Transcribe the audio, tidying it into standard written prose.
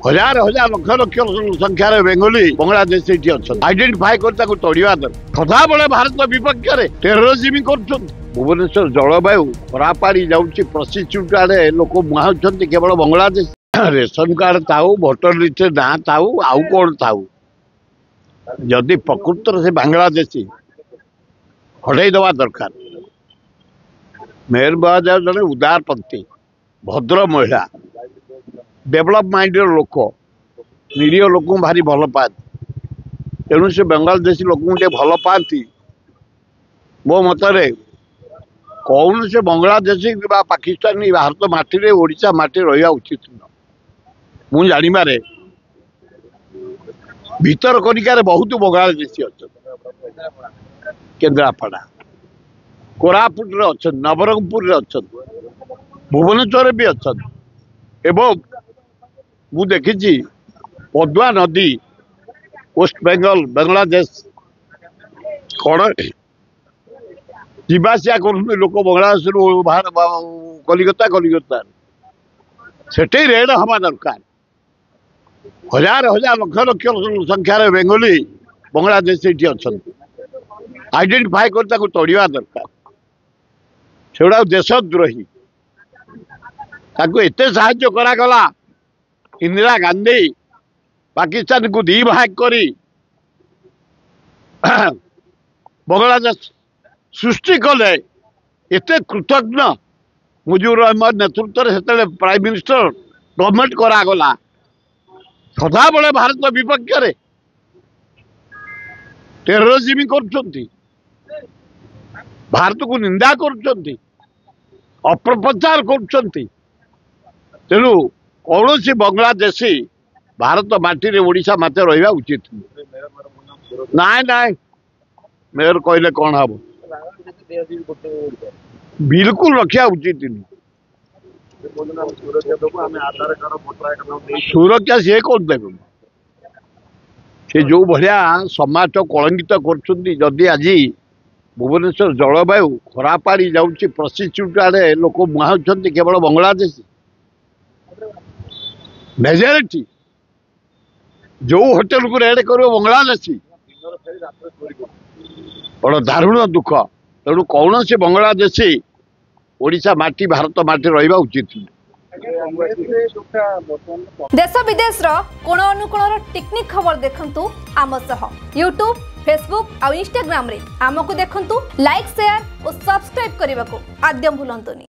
हजार हजार लक्ष लक्ष संख्यार बेंगली बांग्लादेश आइडेंटिफाई कर तोड़ा सदा बेले भारत विपक्ष में टेररिज्म कर भुवनेश्वर जलवायु खराब आड़ी जाऊँगी प्रोस्टिट्यूट आड़े लोक मुहांती केवल बांग्लादेश रेशन कार्ड थाऊ भोटर लिस्ट ना थाऊ आउ कौन थाऊ जदि प्रकृत से बांग्लादेशी हटई दवा दरकार मेयर बहादुर जड़े उदारपंथी भद्र महिला डेभलप माइंड लोक निरीह लोक भारी भल पाती तेणु से बांग्लादेशी लोक भल पाती मो मतरे कौन से बांग्लादेशी पाकिस्तानी भारत माटी ओडिशा माटी रहा उचित मुझे जानवे भीतर कनिकार बहुत बांग्लादेशी अच्छा केन्द्रापड़ा कोरापुट अच्छा नवरंगपुर अच्छा भुवनेश्वर भी अच्छा एवं मु देखी पद्मा नदी वेस्ट बेंगल बांग्लादेश कौन जीवासिया कर लोक बांग्लादेश कलिकता कलिकता से रेड हवा दरकार हजार हजार लक्ष लक्ष संख्यार बेंगली बांग्लादेश अच्छा आइडेंटिफाई कर तोड़ा दरकार से देशद्रोही एत साहाय्य करागला इंदिरा गांधी पाकिस्तान को दी भाग करी बांग्लादेश सृष्टि कले एत कृतज्ञ मुजिबुर रहमान नेतृत्व से प्राइम मिनिस्टर गवर्नमेंट करागला सदा बेले भारत विपक्ष में टेररिज्म कर भारत को निंदा कर अपप्रचार कर तेणु कौन सी बांग्लादेशी भारत माटी ओडिशा माते रहा उचित नाई नाई मेयर कहले कौन हम बिल्कुल रखा उचित सुरक्षा सी कौन देवे से जो भाया समाज कलंकित करदी आज भुवनेश्वर जलवायु खराब आड़ी जाऊँगी प्रोस्टिट्यूट आड़े लोक मुहांती केवल बांग्लादेश मेजोरिटी जो होटेल को रेड कर बांग्लादेशी बड़ दारुण दुख तेणु कौन से बांग्लादेशी ओडिशा माटी भारत माटी रहा उचित देश विदेश कोण अनुकोण टेक्निक खबर देखंतु आम सह यूट्यूब फेसबुक और इंस्टाग्राम रे आमको देखंतु लाइक शेयर और सब्सक्राइब करने को आद्यम भूलंतुनी।